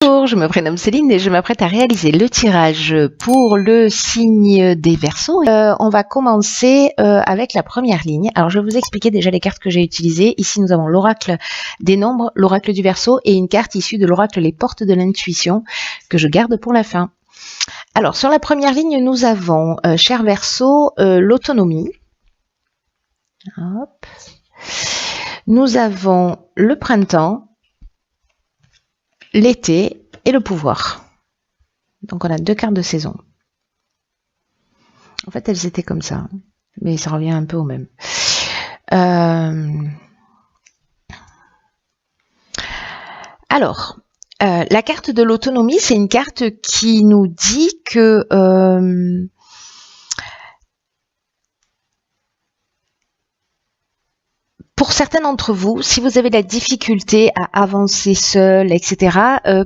Bonjour, je me prénomme Céline et je m'apprête à réaliser le tirage pour le signe des Verseaux. On va commencer avec la première ligne. Alors je vais vous expliquer déjà les cartes que j'ai utilisées. Ici nous avons l'oracle des nombres, l'oracle du Verseau et une carte issue de l'oracle les portes de l'intuition que je garde pour la fin. Alors sur la première ligne nous avons, cher Verseau, l'autonomie. Hop. Nous avons le printemps, l'été et le pouvoir. Donc on a deux cartes de saison. En fait elles étaient comme ça, mais ça revient un peu au même. Alors, la carte de l'autonomie, c'est une carte qui nous dit que pour certains d'entre vous, si vous avez de la difficulté à avancer seul, etc.,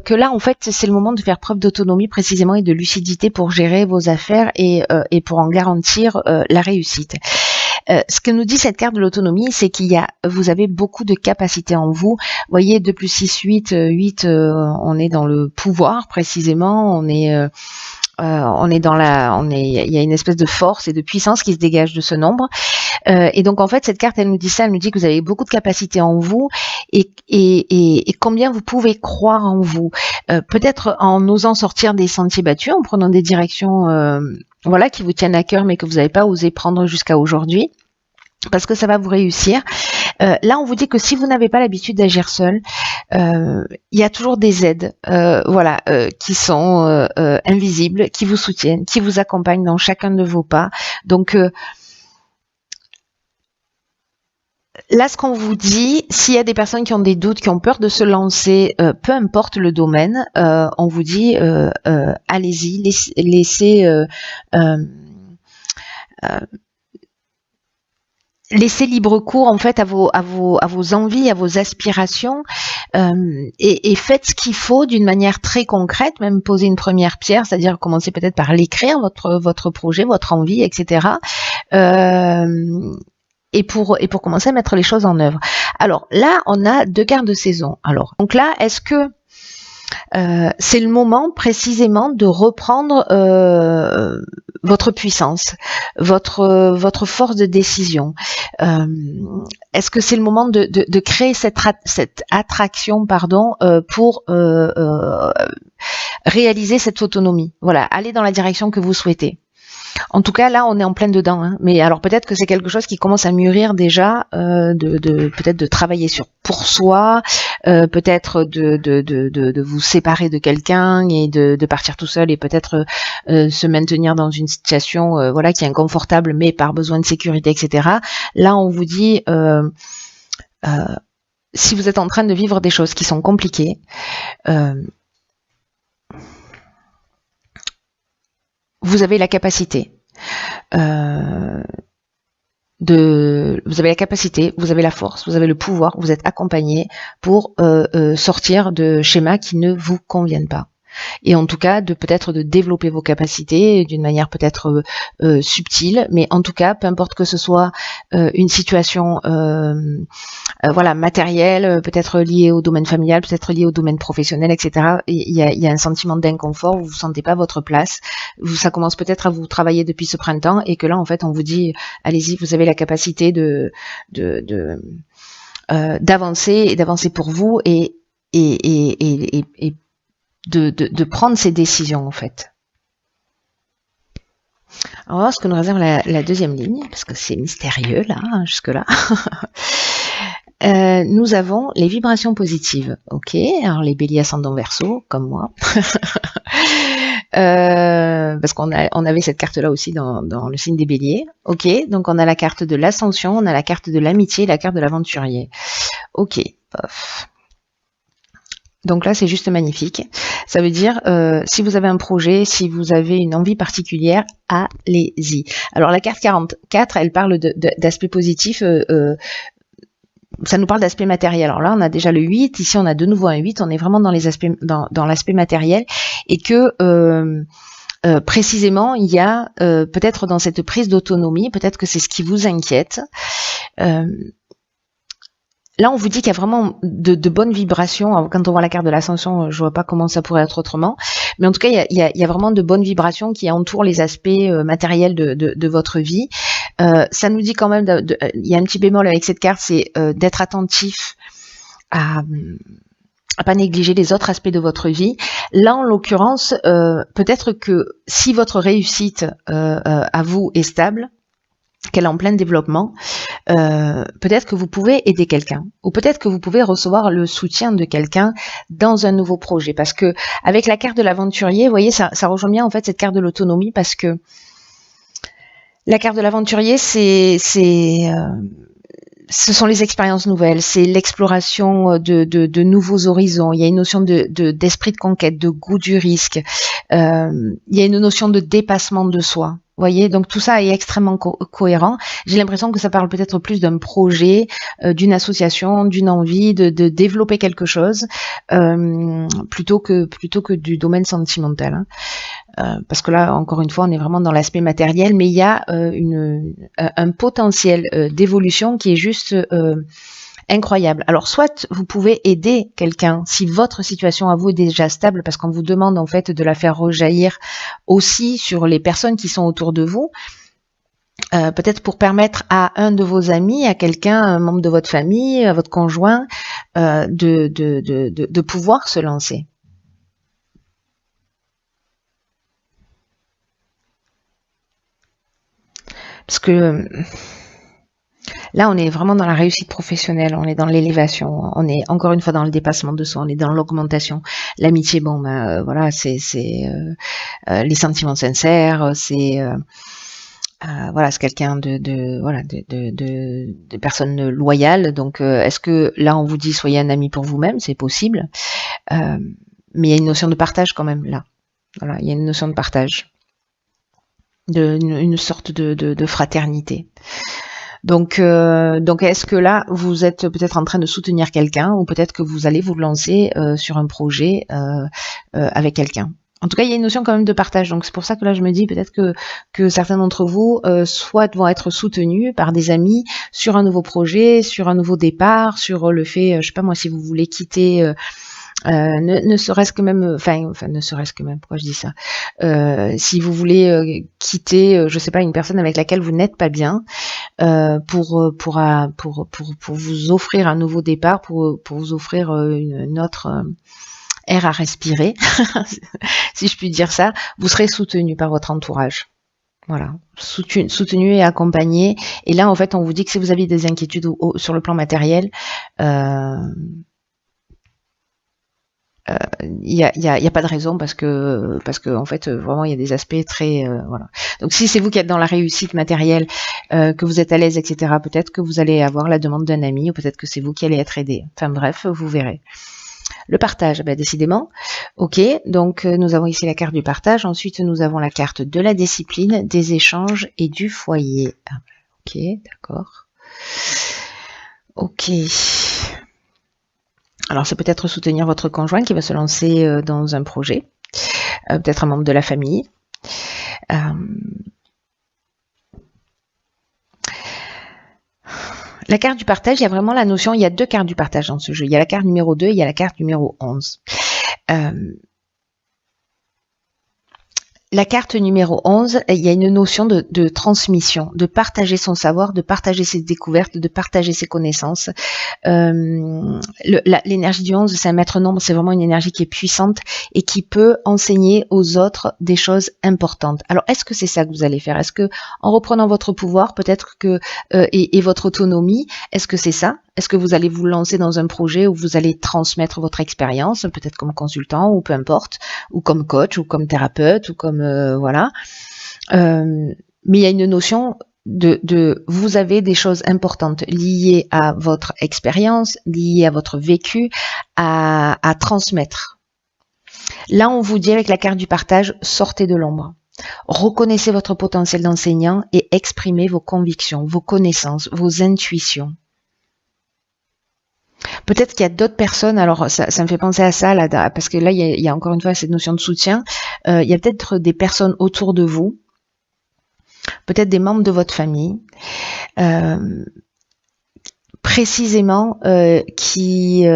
que là, en fait, c'est le moment de faire preuve d'autonomie précisément et de lucidité pour gérer vos affaires et pour en garantir la réussite. Ce que nous dit cette carte de l'autonomie, c'est vous avez beaucoup de capacités en vous. Vous voyez, 2 plus 6, 8, 8, on est dans le pouvoir précisément, il y a une espèce de force et de puissance qui se dégage de ce nombre. Et donc en fait cette carte elle nous dit ça, elle nous dit que vous avez beaucoup de capacités en vous et combien vous pouvez croire en vous. Peut-être en osant sortir des sentiers battus, en prenant des directions voilà qui vous tiennent à cœur mais que vous n'avez pas osé prendre jusqu'à aujourd'hui. Parce que ça va vous réussir. Là, on vous dit que si vous n'avez pas l'habitude d'agir seul, il y a toujours des aides, qui sont invisibles, qui vous soutiennent, qui vous accompagnent dans chacun de vos pas. Donc là, ce qu'on vous dit, s'il y a des personnes qui ont des doutes, qui ont peur de se lancer, peu importe le domaine, on vous dit allez-y, laissez libre cours en fait à vos envies, à vos aspirations, et faites ce qu'il faut d'une manière très concrète, même poser une première pierre, c'est-à-dire commencer peut-être par l'écrire, votre projet, votre envie, etc. Et pour commencer à mettre les choses en œuvre. Alors là, on a 2 cartes de saison. Alors donc là, est-ce que c'est le moment précisément de reprendre votre puissance, votre force de décision. Est-ce que c'est le moment de créer cette attraction, pour réaliser cette autonomie. Voilà, aller dans la direction que vous souhaitez. En tout cas, là, on est en plein dedans. Hein. Mais alors, peut-être que c'est quelque chose qui commence à mûrir déjà, peut-être de travailler pour soi, peut-être de vous séparer de quelqu'un et de partir tout seul et peut-être se maintenir dans une situation, qui est inconfortable, mais par besoin de sécurité, etc. Là, on vous dit, si vous êtes en train de vivre des choses qui sont compliquées, vous avez la capacité vous avez la capacité, vous avez la force, vous avez le pouvoir, vous êtes accompagné pour sortir de schémas qui ne vous conviennent pas. Et en tout cas, peut-être de développer vos capacités d'une manière peut-être subtile, mais en tout cas, peu importe que ce soit une situation matérielle, peut-être liée au domaine familial, peut-être liée au domaine professionnel, etc. Il y a un sentiment d'inconfort, vous ne sentez pas votre place, ça commence peut-être à vous travailler depuis ce printemps, et que là, en fait, on vous dit, allez-y, vous avez la capacité d'avancer et d'avancer pour vous et de prendre ces décisions en fait. On va voir ce que nous réserve la deuxième ligne, parce que c'est mystérieux là, jusque-là. Nous avons les vibrations positives. Ok, alors les béliers ascendant Verseau, comme moi. Parce qu'on avait cette carte-là aussi dans le signe des béliers. Ok, donc on a la carte de l'ascension, on a la carte de l'amitié, la carte de l'aventurier. Ok, pof. Donc là, c'est juste magnifique. Ça veut dire, si vous avez un projet, si vous avez une envie particulière, allez-y. Alors la carte 44, elle parle d'aspect positif, ça nous parle d'aspect matériel. Alors là, on a déjà le 8, ici on a de nouveau un 8, on est vraiment dans les aspects, dans l'aspect matériel, et que précisément, il y a peut-être dans cette prise d'autonomie, peut-être que c'est ce qui vous inquiète, là, on vous dit qu'il y a vraiment de bonnes vibrations. Alors, quand on voit la carte de l'ascension, je vois pas comment ça pourrait être autrement. Mais en tout cas, il y a vraiment de bonnes vibrations qui entourent les aspects matériels de votre vie. Ça nous dit quand même, il y a un petit bémol avec cette carte, c'est d'être attentif à pas négliger les autres aspects de votre vie. Là, en l'occurrence, peut-être que si votre réussite à vous est stable, qu'elle est en plein développement, peut-être que vous pouvez aider quelqu'un, ou peut-être que vous pouvez recevoir le soutien de quelqu'un dans un nouveau projet. Parce que avec la carte de l'aventurier, vous voyez, ça rejoint bien en fait cette carte de l'autonomie, parce que la carte de l'aventurier, ce sont les expériences nouvelles, c'est l'exploration de nouveaux horizons. Il y a une notion d'esprit de conquête, de goût du risque. Il y a une notion de dépassement de soi. Vous voyez, donc tout ça est extrêmement cohérent. J'ai l'impression que ça parle peut-être plus d'un projet, d'une association, d'une envie de développer quelque chose, plutôt que du domaine sentimental. Hein. Parce que là, encore une fois, on est vraiment dans l'aspect matériel, mais il y a un potentiel d'évolution qui est juste incroyable. Alors, soit vous pouvez aider quelqu'un si votre situation à vous est déjà stable, parce qu'on vous demande en fait de la faire rejaillir aussi sur les personnes qui sont autour de vous. Peut-être pour permettre à un de vos amis, à quelqu'un, un membre de votre famille, à votre conjoint, de pouvoir se lancer. Parce que là, on est vraiment dans la réussite professionnelle, on est dans l'élévation, on est encore une fois dans le dépassement de soi, on est dans l'augmentation. L'amitié, bon, voilà, c'est les sentiments sincères, c'est voilà, c'est quelqu'un de personnes loyales. Donc, est-ce que là, on vous dit soyez un ami pour vous-même, c'est possible, mais il y a une notion de partage quand même là. Voilà, il y a une notion de partage. Une sorte de fraternité. Donc est-ce que là, vous êtes peut-être en train de soutenir quelqu'un, ou peut-être que vous allez vous lancer sur un projet avec quelqu'un. En tout cas, il y a une notion quand même de partage. Donc c'est pour ça que là, je me dis peut-être que certains d'entre vous soit vont être soutenus par des amis sur un nouveau projet, sur un nouveau départ, sur le fait, je sais pas moi, si vous voulez quitter... ne serait-ce que même, enfin ne serait-ce que même, pourquoi je dis ça, si vous voulez quitter, je sais pas, une personne avec laquelle vous n'êtes pas bien, pour vous offrir un nouveau départ, pour vous offrir une autre air à respirer, si je puis dire ça, vous serez soutenu par votre entourage. Voilà, soutenu et accompagné. Et là, en fait, on vous dit que si vous avez des inquiétudes sur le plan matériel, il y a pas de raison, parce que en fait vraiment il y a des aspects très voilà. Donc si c'est vous qui êtes dans la réussite matérielle, que vous êtes à l'aise, etc., peut-être que vous allez avoir la demande d'un ami, ou peut-être que c'est vous qui allez être aidé. Enfin bref, vous verrez. Le partage, décidément. Ok, donc nous avons ici la carte du partage. Ensuite nous avons la carte de la discipline, des échanges et du foyer. Ok, d'accord. Ok. Alors, c'est peut-être soutenir votre conjoint qui va se lancer dans un projet, peut-être un membre de la famille. La carte du partage, il y a vraiment la notion, il y a deux cartes du partage dans ce jeu. Il y a la carte numéro 2 et il y a la carte numéro 11. La carte numéro 11, il y a une notion de transmission, de partager son savoir, de partager ses découvertes, de partager ses connaissances. L'énergie du 11, c'est un maître nombre, c'est vraiment une énergie qui est puissante et qui peut enseigner aux autres des choses importantes. Alors, est-ce que c'est ça que vous allez faire? Est-ce que, en reprenant votre pouvoir, peut-être que et votre autonomie, est-ce que c'est ça? Est-ce que vous allez vous lancer dans un projet où vous allez transmettre votre expérience, peut-être comme consultant, ou peu importe, ou comme coach, ou comme thérapeute, ou comme voilà. Mais il y a une notion de vous avez des choses importantes liées à votre expérience, liées à votre vécu, à transmettre. Là, on vous dit avec la carte du partage, sortez de l'ombre. Reconnaissez votre potentiel d'enseignant et exprimez vos convictions, vos connaissances, vos intuitions. Peut-être qu'il y a d'autres personnes, alors ça me fait penser à ça, là, parce que là, il y a encore une fois cette notion de soutien. Il y a peut-être des personnes autour de vous, peut-être des membres de votre famille, précisément qui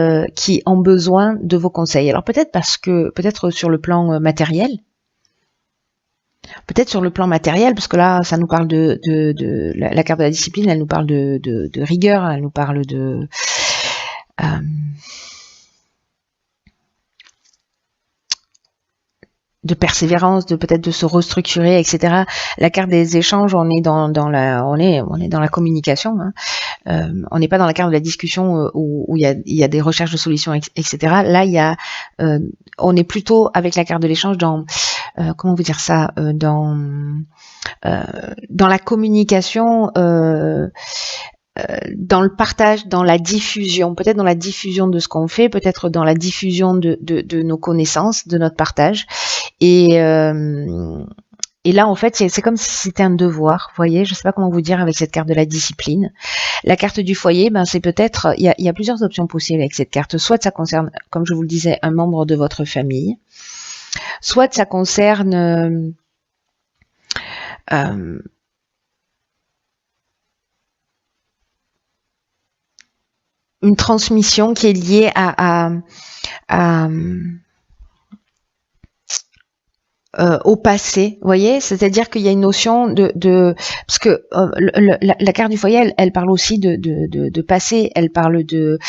ont besoin de vos conseils. Alors peut-être sur le plan matériel, parce que là, ça nous parle de la carte de la discipline, elle nous parle de rigueur, elle nous parle de persévérance, peut-être de se restructurer, etc. La carte des échanges, on est dans la communication. Hein. On n'est pas dans la carte de la discussion où il y a des recherches de solutions, etc. Là, on est plutôt avec la carte de l'échange dans comment vous dire ça, dans la communication. Dans le partage, dans la diffusion, peut-être dans la diffusion de ce qu'on fait, peut-être dans la diffusion de nos connaissances, de notre partage. Et là, en fait, c'est comme si c'était un devoir. Vous voyez, je ne sais pas comment vous dire avec cette carte de la discipline. La carte du foyer, c'est peut-être, il y a plusieurs options possibles avec cette carte. Soit ça concerne, comme je vous le disais, un membre de votre famille. Soit ça concerne une transmission qui est liée au passé, vous voyez, c'est-à-dire qu'il y a une notion parce que la carte du foyer, elle parle aussi de passé, elle parle de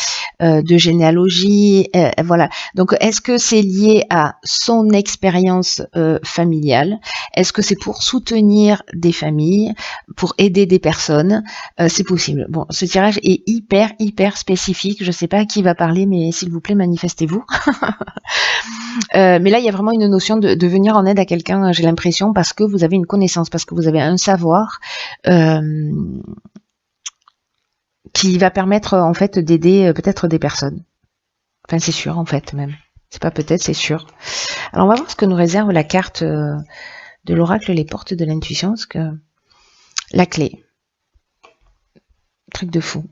généalogie, voilà. Donc, est-ce que c'est lié à son expérience familiale? Est-ce que c'est pour soutenir des familles, pour aider des personnes? C'est possible. Bon, ce tirage est hyper spécifique. Je sais pas à qui va parler, mais s'il vous plaît, manifestez-vous. Mais là, il y a vraiment une notion de venir en aide à quelqu'un, j'ai l'impression, parce que vous avez une connaissance, parce que vous avez un savoir qui va permettre en fait d'aider peut-être des personnes. Enfin, c'est sûr en fait même. C'est pas peut-être, c'est sûr. Alors on va voir ce que nous réserve la carte de l'oracle, les portes de l'intuition, parce que la clé. Truc de fou.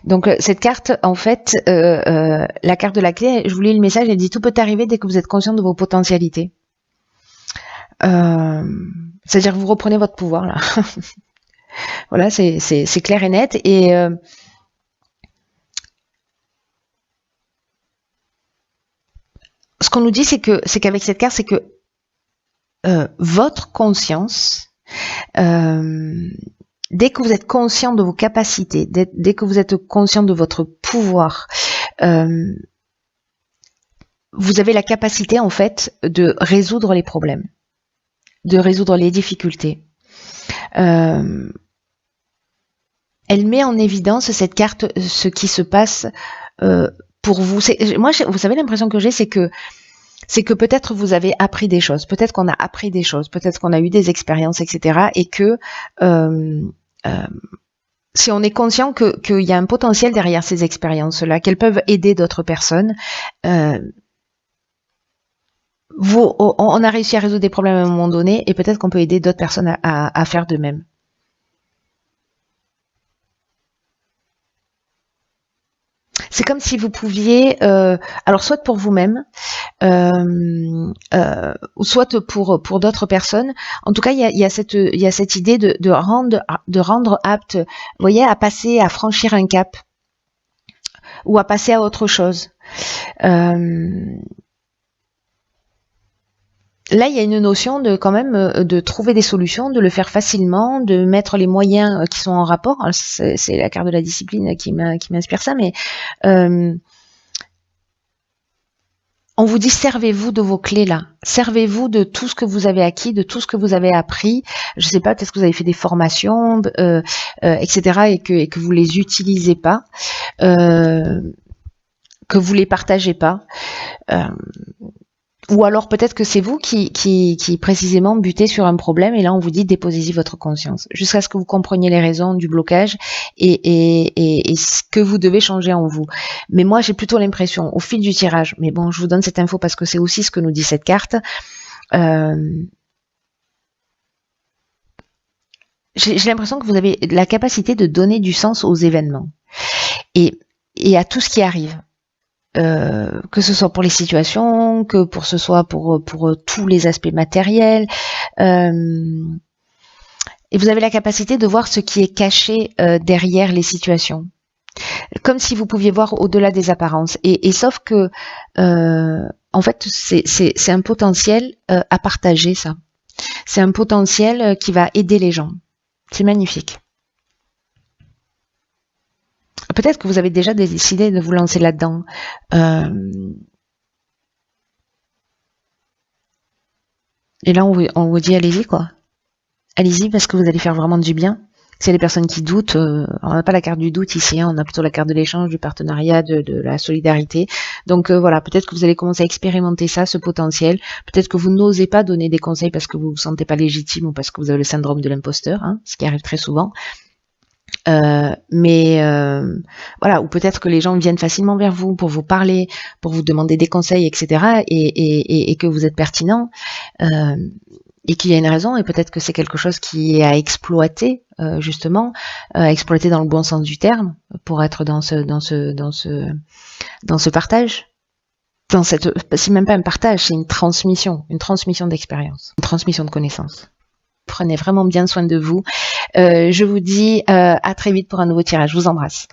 Donc cette carte, en fait, la carte de la clé, je vous lis le message, elle dit: tout peut arriver dès que vous êtes conscient de vos potentialités. C'est-à-dire que vous reprenez votre pouvoir là. Voilà, c'est clair et net. Et ce qu'on nous dit, c'est qu'avec cette carte, c'est que votre conscience, dès que vous êtes conscient de vos capacités, dès que vous êtes conscient de votre pouvoir, vous avez la capacité en fait de résoudre les problèmes, de résoudre les difficultés. Elle met en évidence, cette carte, ce qui se passe pour vous. Moi, vous savez, l'impression que j'ai, c'est que peut-être vous avez appris des choses, peut-être qu'on a appris des choses, peut-être qu'on a eu des expériences, etc. Et que si on est conscient qu'il y a un potentiel derrière ces expériences-là, qu'elles peuvent aider d'autres personnes, on a réussi à résoudre des problèmes à un moment donné, et peut-être qu'on peut aider d'autres personnes à faire de même. C'est comme si vous pouviez, alors soit pour vous-même, ou soit pour d'autres personnes. En tout cas, il y a cette idée de rendre apte, vous voyez, à franchir un cap, ou à passer à autre chose. Là, il y a une notion de quand même de trouver des solutions, de le faire facilement, de mettre les moyens qui sont en rapport. C'est la carte de la discipline qui m'inspire ça, mais on vous dit: servez-vous de vos clés là, servez-vous de tout ce que vous avez acquis, de tout ce que vous avez appris. Je sais pas, peut-être que vous avez fait des formations, etc. et que vous les utilisez pas, que vous les partagez pas. Ou alors peut-être que c'est vous qui précisément butez sur un problème, et là on vous dit: déposez-y votre conscience, jusqu'à ce que vous compreniez les raisons du blocage et ce que vous devez changer en vous. Mais moi j'ai plutôt l'impression, au fil du tirage, mais bon, je vous donne cette info parce que c'est aussi ce que nous dit cette carte, j'ai l'impression que vous avez la capacité de donner du sens aux événements et à tout ce qui arrive. Que ce soit pour les situations, que ce soit pour tous les aspects matériels, et vous avez la capacité de voir ce qui est caché derrière les situations. comme si vous pouviez voir au-delà des apparences. Et sauf que, en fait, c'est un potentiel à partager, ça. C'est un potentiel qui va aider les gens. C'est magnifique. Peut-être que vous avez déjà décidé de vous lancer là-dedans. Et là, on vous dit, allez-y, quoi. Allez-y, parce que vous allez faire vraiment du bien. C'est les personnes qui doutent, on n'a pas la carte du doute ici, hein, on a plutôt la carte de l'échange, du partenariat, de la solidarité. Donc voilà, peut-être que vous allez commencer à expérimenter ça, ce potentiel. Peut-être que vous n'osez pas donner des conseils parce que vous vous sentez pas légitime ou parce que vous avez le syndrome de l'imposteur, hein, ce qui arrive très souvent. Voilà, ou peut-être que les gens viennent facilement vers vous pour vous parler, pour vous demander des conseils, etc. Et que vous êtes pertinent. Et qu'il y a une raison, et peut-être que c'est quelque chose qui est à exploiter, justement, exploiter dans le bon sens du terme, pour être dans ce partage. C'est même pas un partage, c'est une transmission d'expérience, une transmission de connaissances. Prenez vraiment bien soin de vous. Je vous dis à très vite pour un nouveau tirage. Je vous embrasse.